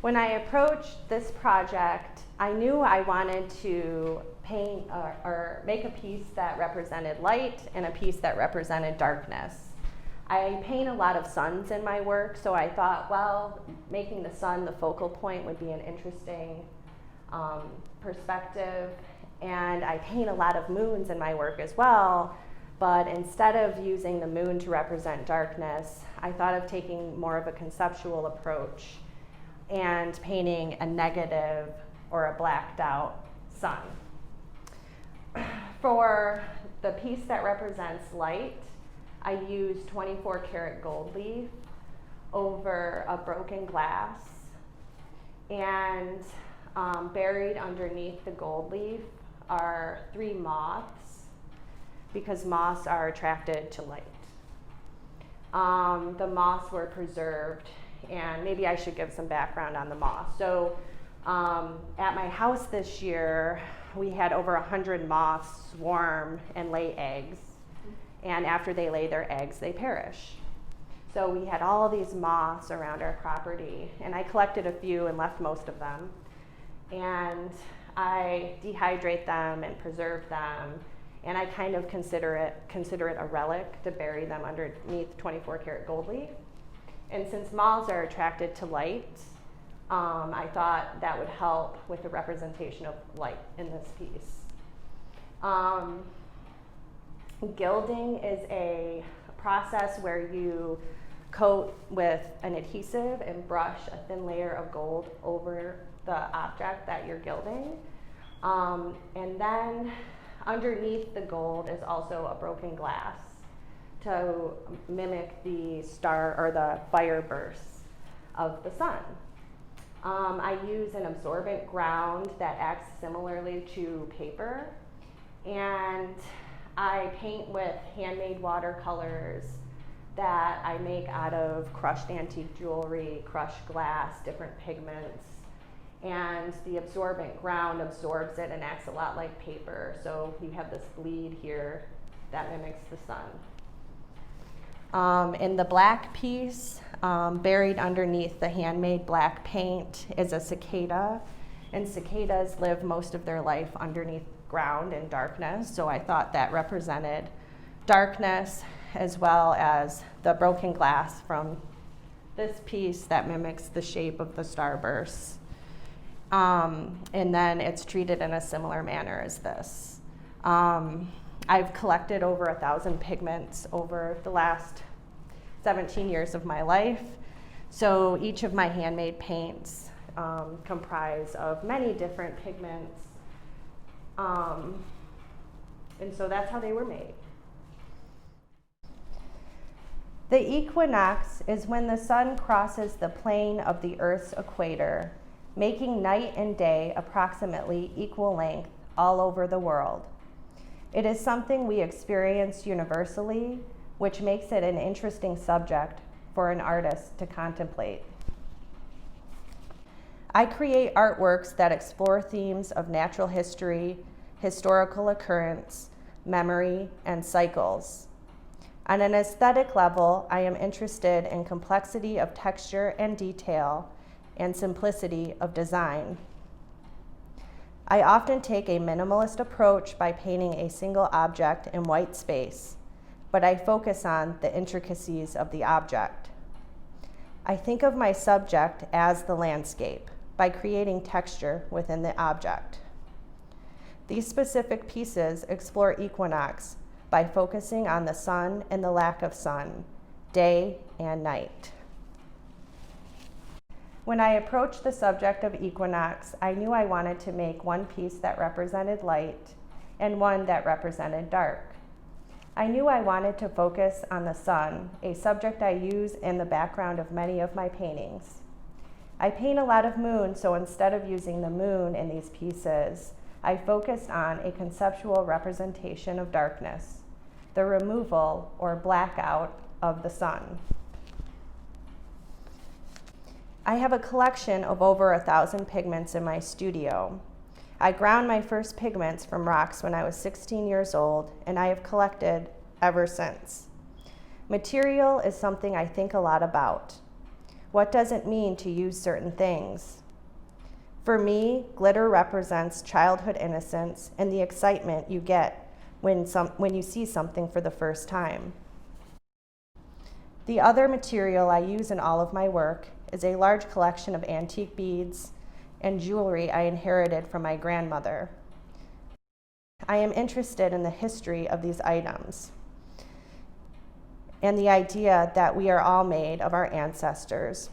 When I approached this project, I knew I wanted to paint or make a piece that represented light and a piece that represented darkness. I paint a lot of suns in my work, so I thought, well, making the sun the focal point would be an interesting perspective. And I paint a lot of moons in my work as well, but instead of using the moon to represent darkness, I thought of taking more of a conceptual approach and painting a negative or a blacked out sun. For the piece that represents light, I used 24 karat gold leaf over a broken glass, and buried underneath the gold leaf are 3 moths, because moths are attracted to light. The moths were preserved, and maybe I should give some background on the moths. So at my house this year, we had over 100 moths swarm and lay eggs, and after they lay their eggs, they perish. So we had all these moths around our property, and I collected a few and left most of them, and I dehydrate them and preserve them, and I kind of consider it a relic to bury them underneath 24 karat gold leaf. And since moths are attracted to light, I thought that would help with the representation of light in this piece. Gilding is a process where you coat with an adhesive and brush a thin layer of gold over the object that you're gilding. And then underneath the gold is also a broken glass to mimic the star or the fire bursts of the sun. I use an absorbent ground that acts similarly to paper, and I paint with handmade watercolors that I make out of crushed antique jewelry, crushed glass, different pigments, and the absorbent ground absorbs it and acts a lot like paper. So you have this bleed here that mimics the sun. In the black piece, buried underneath the handmade black paint is a cicada, and cicadas live most of their life underneath ground in darkness, so I thought that represented darkness, as well as the broken glass from this piece that mimics the shape of the starbursts. And then it's treated in a similar manner as this. I've collected over 1,000 pigments over the last 17 years of my life. So each of my handmade paints comprise of many different pigments. And so that's how they were made. The equinox is when the sun crosses the plane of the Earth's equator, making night and day approximately equal length all over the world. It is something we experience universally, which makes it an interesting subject for an artist to contemplate. I create artworks that explore themes of natural history, historical occurrence, memory, and cycles. On an aesthetic level, I am interested in complexity of texture and detail and simplicity of design. I often take a minimalist approach by painting a single object in white space, but I focus on the intricacies of the object. I think of my subject as the landscape by creating texture within the object. These specific pieces explore equinox by focusing on the sun and the lack of sun, day and night. When I approached the subject of equinox, I knew I wanted to make one piece that represented light and one that represented dark. I knew I wanted to focus on the sun, a subject I use in the background of many of my paintings. I paint a lot of moon, so instead of using the moon in these pieces, I focused on a conceptual representation of darkness, the removal or blackout of the sun. I have a collection of over 1,000 pigments in my studio. I ground my first pigments from rocks when I was 16 years old, and I have collected ever since. Material is something I think a lot about. What does it mean to use certain things? For me, glitter represents childhood innocence and the excitement you get when you see something for the first time. The other material I use in all of my work is a large collection of antique beads and jewelry I inherited from my grandmother. I am interested in the history of these items and the idea that we are all made of our ancestors.